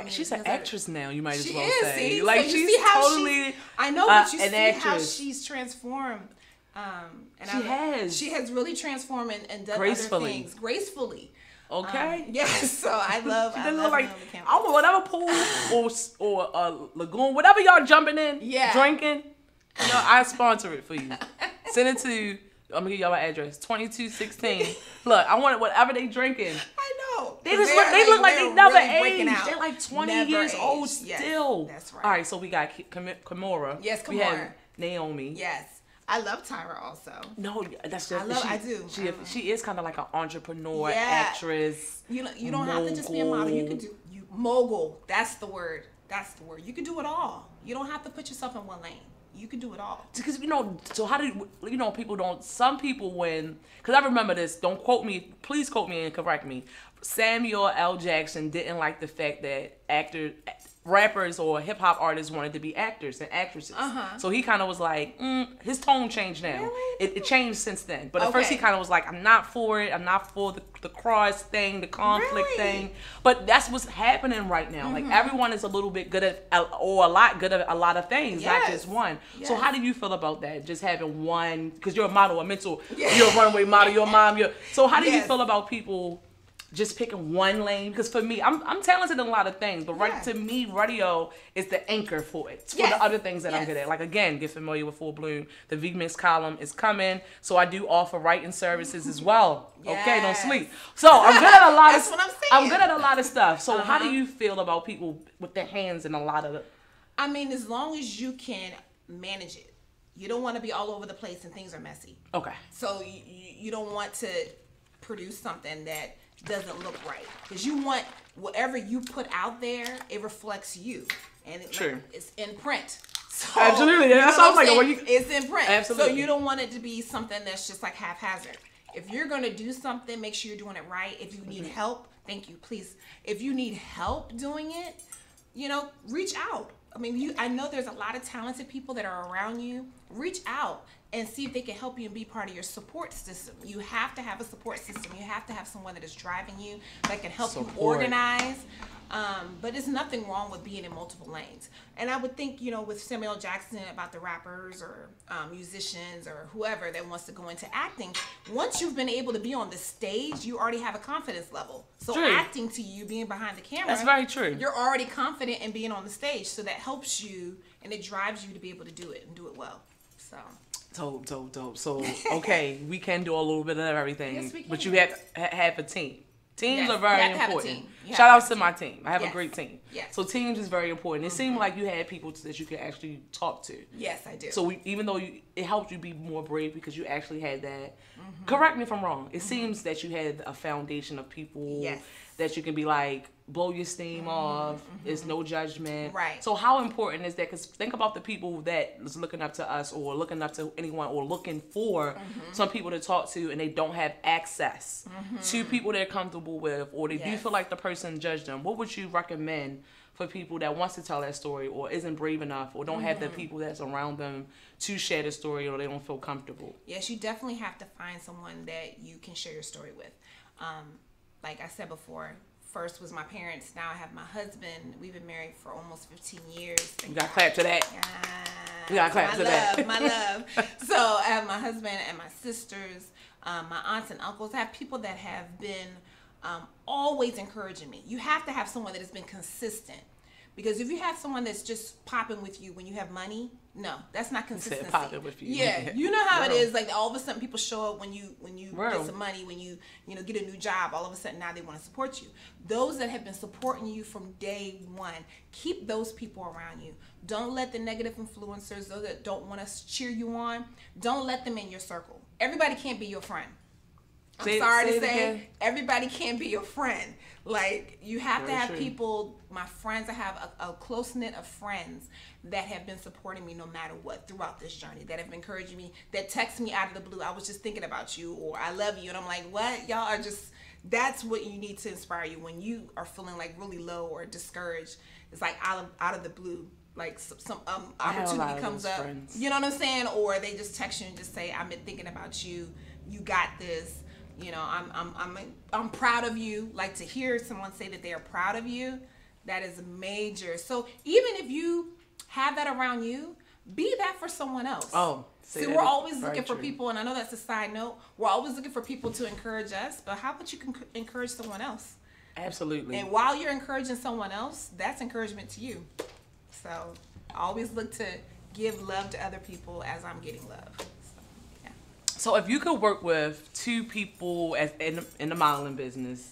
She's an actress now. You might as she well is. say. See? Like So you she's see how totally. I know, but you an see actress. how she's transformed. And she has really transformed and done Gracefully. other things gracefully. Okay. Yes, so I love. I Then love look like Naomi Campbell. I don't know, whatever pool or lagoon, whatever y'all jumping in, drinking. You know, I sponsor it for you. Send it to. I'm gonna give y'all my address. 2216. Look, I want it. Whatever they drinking. I know. They look like they never aged. They're like 20 Never years old aged. Yes, still. that's right. All right, so we got Kamora. Yes, We have Kamora. Naomi. Yes, I love Tyra also. No, that's just. I do. She is kind of like an entrepreneur, Yeah. actress. You don't have to just be a model. You can do mogul. That's the word. That's the word. You can do it all. You don't have to put yourself in one lane. You can do it all. Because so how do people don't? Some people because I remember this. Don't quote me. Please quote me and correct me. Samuel L. Jackson didn't like the fact that rappers or hip hop artists wanted to be actors and actresses. So he kind of was like, his tone changed now. Really? It changed since then. But at first he kind of was like, I'm not for it. I'm not for the cross thing, the conflict Really? thing. But that's what's happening right now. Like everyone is a little bit good at, or a lot good at a lot of things, not just one. Yes. So how do you feel about that? Just having one, because you're a model, a mentor, you're a runway model, your mom, so how do you feel about people just picking one lane? Because for me, I'm talented in a lot of things, but to me, radio is the anchor for it. For the other things that I'm good at. Like again, get familiar with Full Bloom. The VMIX column is coming, so I do offer writing services as well. Okay, don't sleep. So I'm good at a lot That's of. what I'm saying. I'm good at a lot of stuff. So how do you feel about people with their hands in a lot of? I mean, as long as you can manage it, you don't want to be all over the place and things are messy. Okay. So you don't want to produce something that doesn't look right, because you want whatever you put out there, it reflects you, and it's in print. So, Absolutely, that's what I'm like. It's in print. Absolutely. So you don't want it to be something that's just like haphazard. If you're gonna do something, make sure you're doing it right. If you need help, thank you, please. If you need help doing it, reach out. I mean, I know there's a lot of talented people that are around you. Reach out and see if they can help you and be part of your support system. You have to have a support system. You have to have someone that is driving you, that can help you organize. But there's nothing wrong with being in multiple lanes. And I would think, with Samuel Jackson about the rappers or musicians or whoever that wants to go into acting, once you've been able to be on the stage, you already have a confidence level. So acting to you, being behind the camera, That's very true. You're already confident in being on the stage. So that helps you and it drives you to be able to do it and do it well. So. Dope. So, okay, we can do a little bit of everything, Yes, we can. but you have a team. Teams are You very have to have a important. team. You have Shout to out have to a my team. team. I have a Yes. great team. Yes. So teams is very important. It seemed like you had people that you could actually talk to. Yes, I do. So even though it helped you be more brave because you actually had that. Correct me if I'm wrong. It seems that you had a foundation of people that you can be like, blow your steam off. It's no judgment. Right. So how important is that? Because think about the people that is looking up to us or looking up to anyone or looking for some people to talk to, and they don't have access to people they're comfortable with, or they do feel like the person judged them. What would you recommend for people that wants to tell that story or isn't brave enough or don't have the people that's around them to share the story or they don't feel comfortable? Yes, you definitely have to find someone that you can share your story with. Like I said before, first was my parents. Now I have my husband. We've been married for almost 15 years. We got to clap to that. We got to clap to that. My love. So I have my husband and my sisters, my aunts and uncles. I have people that have been always encouraging me. You have to have someone that has been consistent. Because if you have someone that's just popping with you when you have money, no, that's not consistency. Popping with you. Yeah, you know how it is. Like all of a sudden, people show up when you get some money, when you get a new job. All of a sudden, now they want to support you. Those that have been supporting you from day one, keep those people around you. Don't let the negative influencers, those that don't want to cheer you on, don't let them in your circle. Everybody can't be your friend. I'm sorry to say, everybody can't be your friend. Like, you have to have people, my friends, I have a close-knit of friends that have been supporting me no matter what throughout this journey, that have been encouraging me, that text me out of the blue, I was just thinking about you, or I love you, and I'm like, what? Y'all are just, that's what you need to inspire you when you are feeling like really low or discouraged. It's like out of the blue. Like some opportunity comes up, friends. You know what I'm saying? Or they just text you and just say, I've been thinking about you, you got this. You know, I'm proud of you. Like, to hear someone say that they are proud of you, that is major. So even if you have that around you, be that for someone else. Oh, see, we're always looking for people, and I know that's a side note. We're always looking for people to encourage us, but how about you can encourage someone else? Absolutely. And while you're encouraging someone else, that's encouragement to you. So I always look to give love to other people as I'm getting love. So if you could work with two people in the modeling business,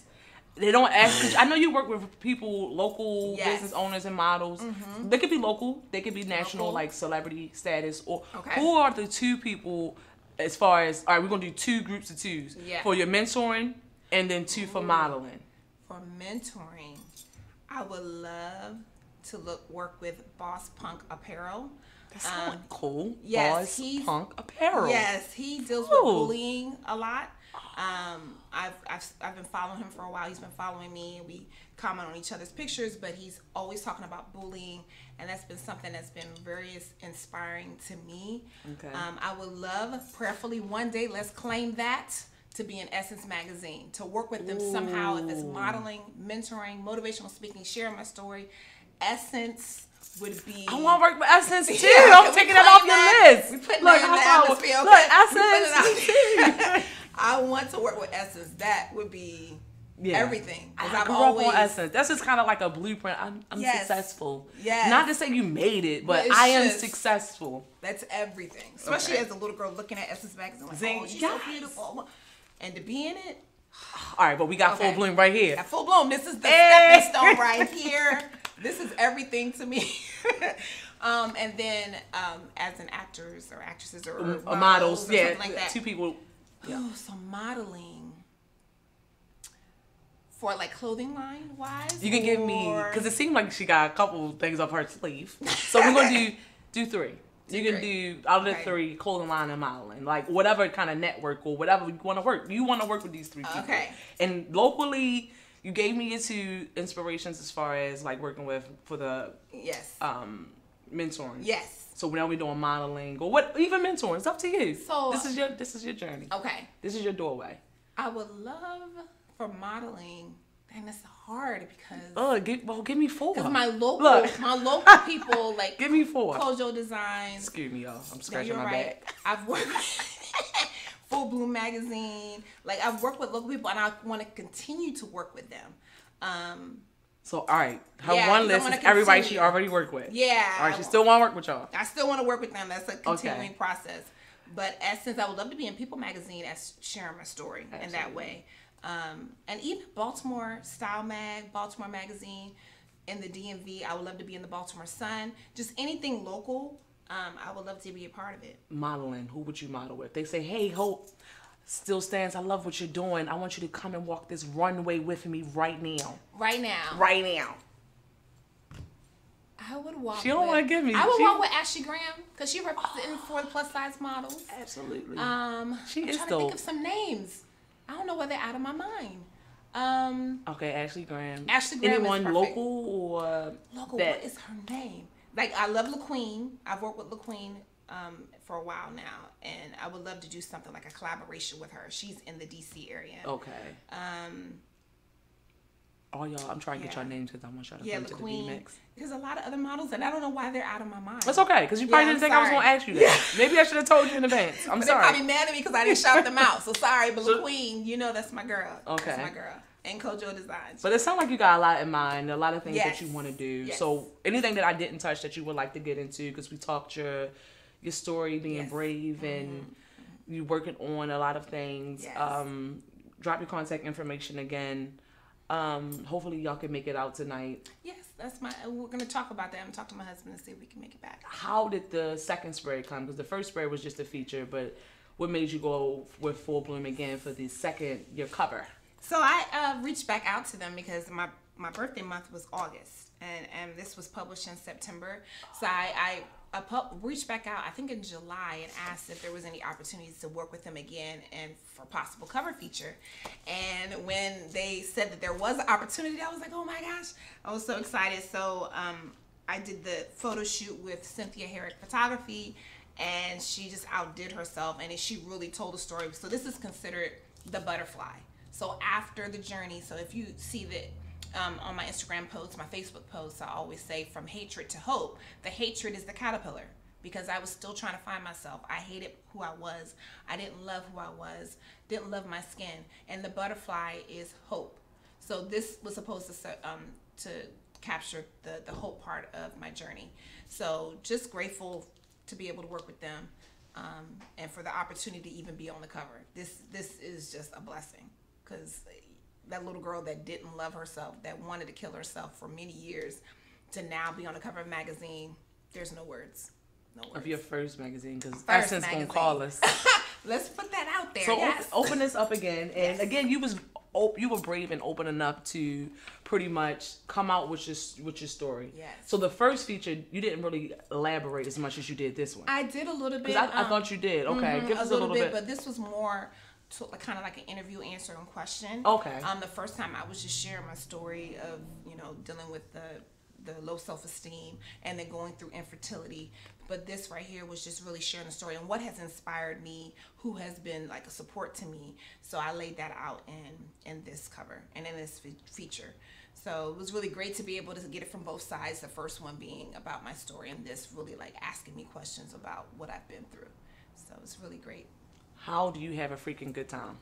they don't ask. I know you work with people, local business owners and models. They could be local. They could be national, like celebrity status. Or who are the two people as far as, all right, we're going to do two groups of twos for your mentoring and then two for modeling. For mentoring, I would love to work with Boss Punk Apparel. That's so cool. Yes, Boss Punk Apparel. Yes, he deals with bullying a lot. I've been following him for a while. He's been following me, and we comment on each other's pictures. But he's always talking about bullying, and that's been something that's been very inspiring to me. Okay. I would love, prayerfully, one day, let's claim that, to be in Essence magazine, to work with them somehow. If it's modeling, mentoring, motivational speaking, sharing my story, Essence would be. I want to work with Essence too. I'm taking it off your list. We putting that in the atmosphere. Look, Essence. I want to work with Essence. That would be everything. I grew up on Essence. That's just kind of like a blueprint. I'm successful. Yes. Not to say you made it, but I am successful. That's everything. Especially as a little girl looking at Essence magazine, like, oh, she's so beautiful. And to be in it. All right, but we got Full Bloom right here. Got Full Bloom. This is the stepping stone right here. This is everything to me. And then as an actors or actresses or models, or something like that. Two people. Yeah. Oh, so modeling for like clothing line wise. You can give me, because it seemed like she got a couple things up her sleeve. So we're gonna do three. You can do out of the three, clothing line and modeling, like whatever kind of network or whatever you want to work. You want to work with these three people. Okay. And locally, you gave me your two inspirations as far as like working with for the mentoring. Yes. So now we're doing modeling or what, even mentoring. It's up to you. So this is your journey. Okay. This is your doorway. I would love for modeling. And it's hard because give me four. Because my local people like give me four. Kojo Design. Excuse me, y'all. I'm scratching my back. I've worked Full Bloom magazine. Like, I've worked with local people, and I want to continue to work with them. So all right, her one list is everybody she already worked with. Yeah. All right, she still want to work with y'all. I still want to work with them. That's a continuing process. But Essence, I would love to be in People magazine as sharing my story in that way. And even Baltimore Style Mag, Baltimore Magazine, in the DMV. I would love to be in the Baltimore Sun. Just anything local, I would love to be a part of it. Modeling, who would you model with? They say, hey, Hope Still Stands, I love what you're doing. I want you to come and walk this runway with me right now. Right now. Right now. I would walk She don't want to give me. I would walk with Ashley Graham because she represents for the plus size models. Absolutely. I'm she is trying to think of some names. I don't know why they're out of my mind. Okay, Ashley Graham. Ashley Graham Anyone is perfect. local or Local, that? what is her name? Like, I love LaQueen. I've worked with LaQueen for a while now, and I would love to do something like a collaboration with her. She's in the DC area. Okay. All y'all, I'm trying to get Yeah. your names because I want y'all to Yeah, come to the LaQueen. VMIX. There's a lot of other models, and I don't know why they're out of my mind. That's okay, because you probably didn't think I was going to ask you that. Maybe I should have told you in advance. I'm But sorry. they're probably mad at me because I didn't shout them out. So sorry, but LaQueen, you know that's my girl. Okay. That's my girl. And Kojo Designs. But it sounds like you got a lot in mind, a lot of things Yes. that you want to do. Yes. So anything that I didn't touch that you would like to get into, because we talked your story being Yes. brave and you working on a lot of things. Yes. Drop your contact information again. Hopefully y'all can make it out tonight. Yes, we're going to talk about that. I'm going to talk to my husband and see if we can make it back. How did the second spread come? Because the first spread was just a feature, but what made you go with Full Bloom again for the second, your cover? So I reached back out to them because my birthday month was August, and this was published in September. So I reached back out, I think in July, and asked if there was any opportunities to work with them again and for possible cover feature. And when they said that there was an opportunity, I was like, oh my gosh, I was so excited. So I did the photo shoot with Cynthia Herrick Photography, and she just outdid herself, and she really told a story. So this is considered the butterfly. So after the journey, so if you see that on my Instagram posts, my Facebook posts, I always say from hatred to hope. The hatred is the caterpillar, because I was still trying to find myself. I hated who I was. I didn't love who I was. Didn't love my skin. And the butterfly is hope. So this was supposed to capture the hope part of my journey. So just grateful to be able to work with them, and for the opportunity to even be on the cover. This is just a blessing, because that little girl that didn't love herself, that wanted to kill herself for many years, to now be on the cover of a magazine, there's no words. No words. Of your first magazine, because First Essence going magazine. to call us. Let's put that out there. So yes. open this up again. And Yes. again, you were brave and open enough to pretty much come out with your story. Yes. So the first feature, you didn't really elaborate as much as you did this one. I did a little bit. Because I thought you did. Okay, give us a little bit. But this was more kind of like an interview, answer, and question. Okay. The first time I was just sharing my story of, dealing with the low self-esteem and then going through infertility. But this right here was just really sharing the story and what has inspired me, who has been like a support to me. So I laid that out in this cover and in this feature. So it was really great to be able to get it from both sides. The first one being about my story, and this really like asking me questions about what I've been through. So it's really great. How do you have a freaking good time?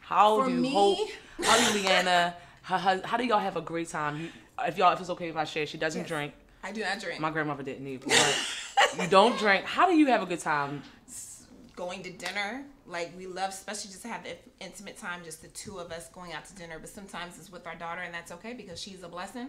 How For do me? Hope, how do Leanna, how do y'all have a great time? If it's okay if I share, she doesn't Yes. drink. I do not drink. My grandmother didn't either. But you don't drink. How do you have a good time? Going to dinner, like we love, especially just to have the intimate time, just the two of us going out to dinner. But sometimes it's with our daughter, and that's okay because she's a blessing.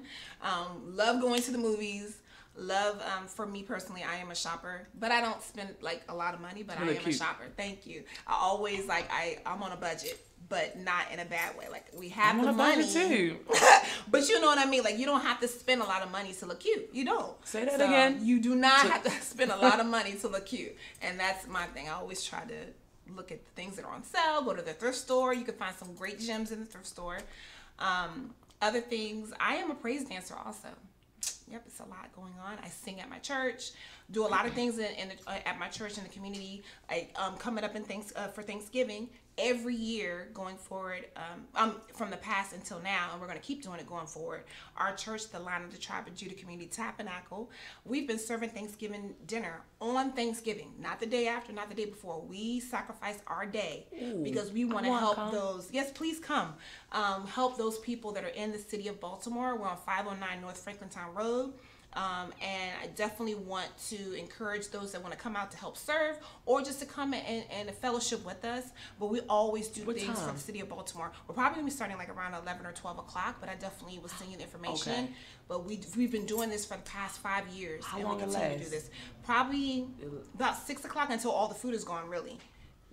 Love going to the movies. Love, for me personally, I am a shopper, but I don't spend like a lot of money, but Really I am cute. a shopper. Thank you. I always I'm on a budget, but not in a bad way. Like we have I'm the on a money budget too. but you know what I mean? Like you don't have to spend a lot of money to look cute. You don't. Say that again. You do not have to spend a lot of money to look cute. And that's my thing. I always try to look at the things that are on sale, go to the thrift store. You can find some great gems in the thrift store. Other things, I am a praise dancer also. Yep, it's a lot going on. I sing at my church, do a lot of things at my church in the community. Coming up for Thanksgiving every year going forward, from the past until now, and we're going to keep doing it going forward. Our church, the Line of the Tribe of Judah Community Tabernacle, we've been serving Thanksgiving dinner on Thanksgiving, not the day after, not the day before. We sacrifice our day because we want to help those. Yes, please come. Help those people that are in the city of Baltimore. We're on 509 North Franklintown Road. And I definitely want to encourage those that want to come out to help serve or just to come and fellowship with us. But we always do What things time? for the city of Baltimore. We're probably going to be starting like around 11 or 12 o'clock, but I definitely will send you the information. Okay. But we've been doing this for the past 5 years. How and long we it continue to do lasts? this. Probably about 6 o'clock until all the food is gone, really.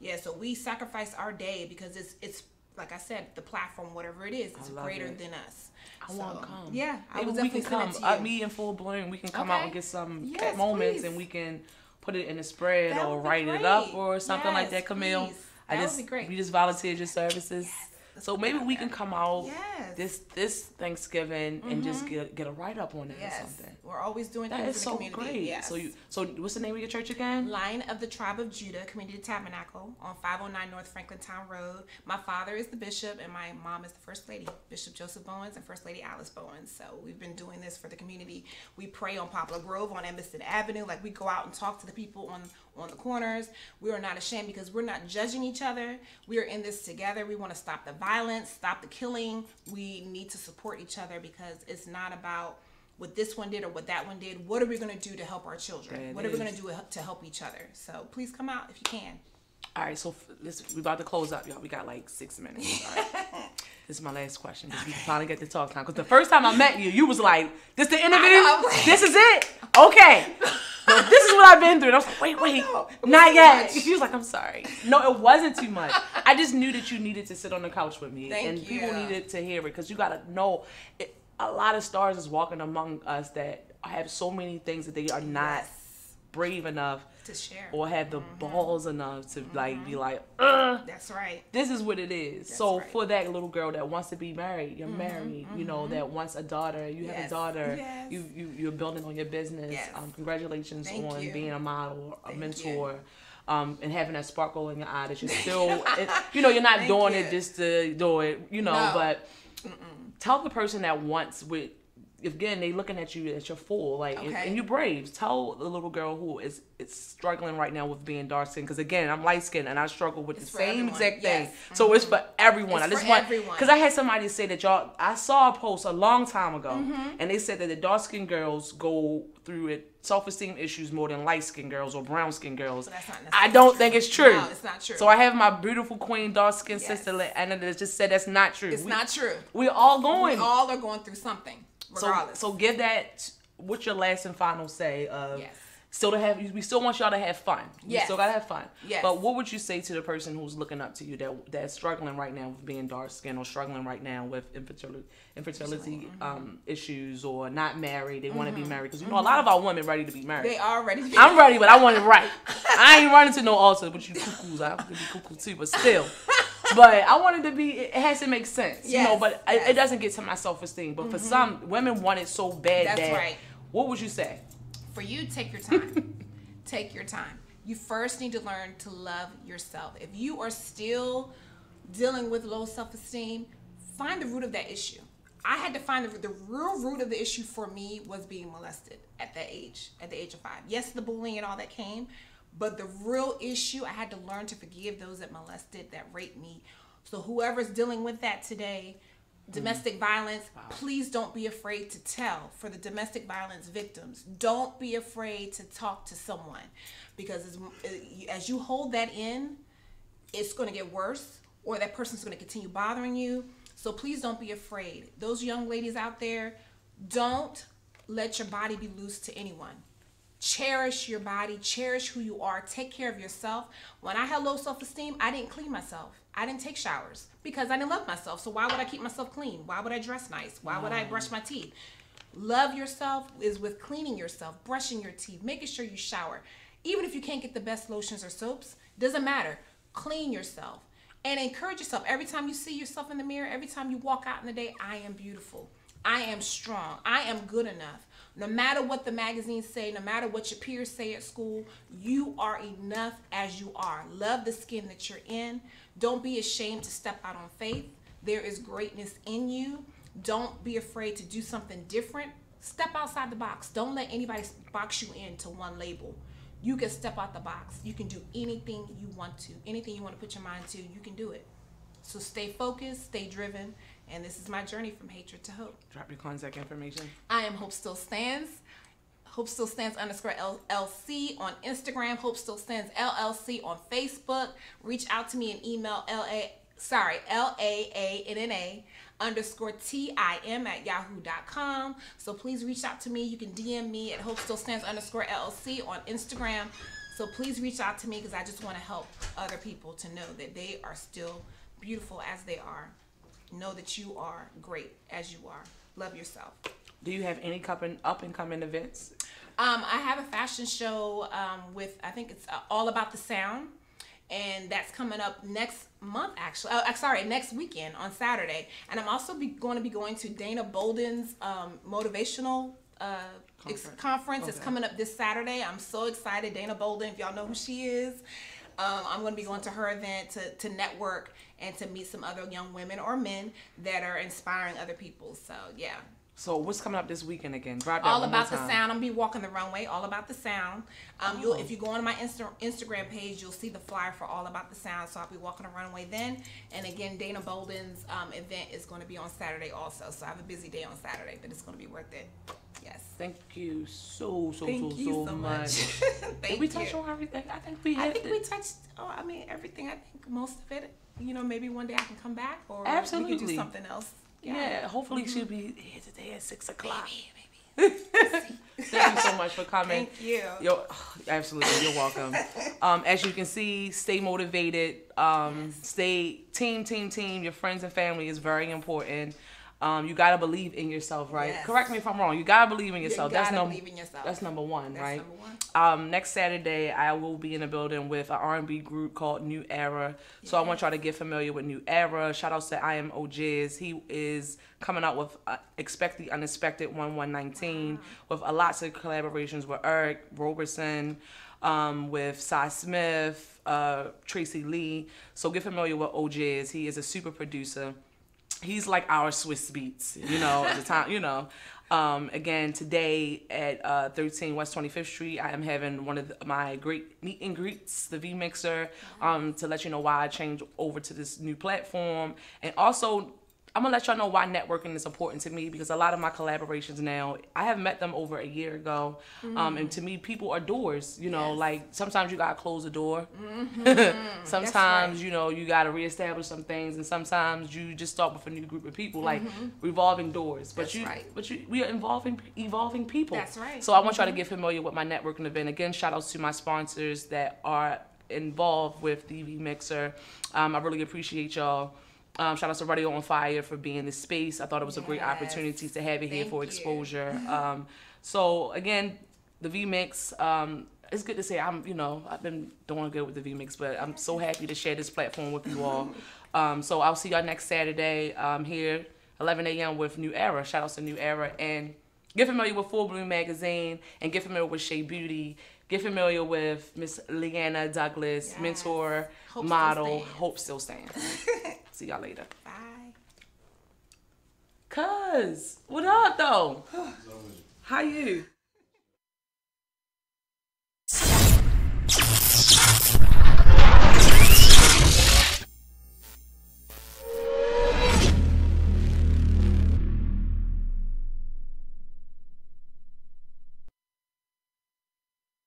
Yeah, so we sacrifice our day because it's like I said, the platform, whatever it is, it's love greater it. than us. I want to come. Yeah, I Maybe will we definitely can send come. it to you. Me in Full Bloom, we can come Okay. out and get some Yes, moments, please. and we can put it in a spread That or would be write it great. up or something like Yes, that, Camille. please. That would be great. You just volunteered your services. So maybe we can come out Yes. this Thanksgiving and just get a write up on it or something. We're always doing That things is in the so community. great. Yes. So what's the name of your church again? Lion of the Tribe of Judah Community Tabernacle on 509 North Franklin Town Road. My father is the bishop and my mom is the first lady, Bishop Joseph Bowens and First Lady Alice Bowens. So we've been doing this for the community. We pray on Poplar Grove, on Emerson Avenue. Like, we go out and talk to the people on the corners. We are not ashamed because we're not judging each other. We are in this together. We want to stop the violence, stop the killing. We need to support each other because it's not about what this one did or what that one did. What are we going to do to help our children? What are we going to do to help each other? So please come out if you can. All right, so we're about to close up, y'all. We got like 6 minutes. All right. This is my last question. We finally get to talk time. Because the first time I met you, you was like, this the interview? This is it? Okay. Well, this is what I've been through. And I was like, wait, not yet. She was like, I'm sorry. No, it wasn't too much. I just knew that you needed to sit on the couch with me. Thank you. People needed to hear it because you got to know, a lot of stars is walking among us that have so many things that they are not brave enough to share or have the balls enough to like be like, that's right, this is what it is. So for that little girl that wants to be married, you're married, you know, that wants a daughter, you have a daughter, you're building on your business. Congratulations on being a model, a mentor, and having that sparkle in your eye that you're still you know, you're not doing it just to do it, you know. But tell the person that wants with, again, they looking at you as you're full, like, and you're brave. Tell the little girl who is struggling right now with being dark skinned, because again, I'm light skinned and I struggle with the same exact thing. So it's for everyone. I just want, because I had somebody say that I saw a post a long time ago, and they said that the dark skinned girls go through it self-esteem issues more than light skinned girls or brown skinned girls. So that's not I don't think it's true. No, it's not true. So I have my beautiful queen dark skinned sister, and that just said that's not true. It's not true. We all going. We all are going through something. Regardless. So give that, what's your last and final say of we still want y'all to have fun. You still gotta have fun. Yes. But what would you say to the person who's looking up to you that's struggling right now with being dark skinned or struggling right now with infertility issues or not married, they want to be married? Because you know a lot of our women ready to be married. They are ready to be I'm ready, but I want it right. I ain't running to no altar, but you cuckoos, I have to be cuckoo too, but still. But I wanted to be, it has to make sense, you know, but it doesn't get to my self-esteem. But for some, women want it so bad. That's right. What would you say? For you, take your time. Take your time. You first need to learn to love yourself. If you are still dealing with low self-esteem, find the root of that issue. I had to find the real root of the issue for me was being molested at the age of 5. Yes, the bullying and all that came. But the real issue, I had to learn to forgive those that molested, that raped me. So whoever's dealing with that today, domestic violence, please don't be afraid to tell. For the domestic violence victims, don't be afraid to talk to someone. Because as you hold that in, it's going to get worse, or that person's going to continue bothering you. So please don't be afraid. Those young ladies out there, don't let your body be loose to anyone. Cherish your body, cherish who you are, take care of yourself. When I had low self-esteem, I didn't clean myself. I didn't take showers because I didn't love myself. So why would I keep myself clean? Why would I dress nice? Why would I brush my teeth? Love yourself is with cleaning yourself, brushing your teeth, making sure you shower. Even if you can't get the best lotions or soaps, doesn't matter. Clean yourself and encourage yourself. Every time you see yourself in the mirror, every time you walk out in the day, I am beautiful. I am strong. I am good enough. No matter what the magazines say, no matter what your peers say at school, you are enough as you are. Love the skin that you're in. Don't be ashamed to step out on faith. There is greatness in you. Don't be afraid to do something different. Step outside the box. Don't let anybody box you into one label. You can step out the box. You can do anything you want to. Anything you want to put your mind to, you can do it. So stay focused, stay driven. And this is my journey from hatred to hope. Drop your contact information. I am Hope Still Stands. Hope Still Stands _LLC on Instagram. Hope Still Stands LLC on Facebook. Reach out to me and email LAANNA_TIM@yahoo.com. So please reach out to me. You can DM me at Hope Still Stands _LLC on Instagram. So please reach out to me because I just want to help other people to know that they are still beautiful as they are. Know that you are great as you are. Love yourself. Do you have any up and coming events? I have a fashion show with, I think it's All About the Sound. and that's coming up next month, actually. Next weekend on Saturday. And I'm also going to be going to Dana Bolden's motivational conference. Okay. It's coming up this Saturday. I'm so excited. Dana Bolden, if y'all know who she is. I'm going to be going to her event to network and to meet some other young women or men that are inspiring other people. So, yeah. So what's coming up this weekend again? Drop that All one About more the time. Sound. I'm going to be walking the runway. All About the Sound. If you go on my Instagram page, you'll see the flyer for All About the Sound. So I'll be walking the runway then. And again, Dana Bolden's event is going to be on Saturday also. So I have a busy day on Saturday, but it's going to be worth it. Yes. Thank you so much. Thank Did we touch on everything? I think we touched. Oh, I mean everything. I think most of it. You know, maybe one day I can come back, or Absolutely. we can do something else. Yeah. Hopefully she'll be here today at 6 o'clock. Maybe. Thank you so much for coming. Thank you. Absolutely, you're welcome. As you can see, stay motivated. Stay team. Your friends and family is very important. You gotta believe in yourself, right? Yes. Correct me if I'm wrong. You gotta believe in yourself. Believe in yourself. That's number one, That's right? number one. Next Saturday, I will be in a building with an R&B group called New Era. So I want y'all to get familiar with New Era. Shout out to I Am O'Jiz. He is coming out with Expect the Unexpected 1119 with lots of collaborations with Eric Roberson, with Cy Smith, Tracy Lee. So get familiar with O'Jiz. He is a super producer. He's like our Swiss Beats, at the time, again, today at 13 West 25th Street, I am having one of my great meet and greets, the VMixer, to let you know why I changed over to this new platform. And also, I'm going to let y'all know why networking is important to me, because a lot of my collaborations now, I have met them over a year ago. And to me, people are doors, like sometimes you got to close the door. Sometimes, right. You got to reestablish some things. And sometimes you just start with a new group of people, like revolving doors. But we are evolving people. That's right. So I want y'all to get familiar with my networking event. Again, shout outs to my sponsors that are involved with the VMixer. I really appreciate y'all. Shout out to Radio on Fire for being in this space. I thought it was a great opportunity to have it here for exposure. So again, the VMIX, it's good to say I've been doing good with the VMIX, but I'm so happy to share this platform with you all. So I'll see y'all next Saturday here, 11 a.m. with New Era. Shout out to New Era. And get familiar with Full Bloom Magazine and get familiar with Shea Beauty. Get familiar with Miss Leanna Douglas, mentor, model. Hope still stands. See y'all later. Bye. Cuz, what up though? How you?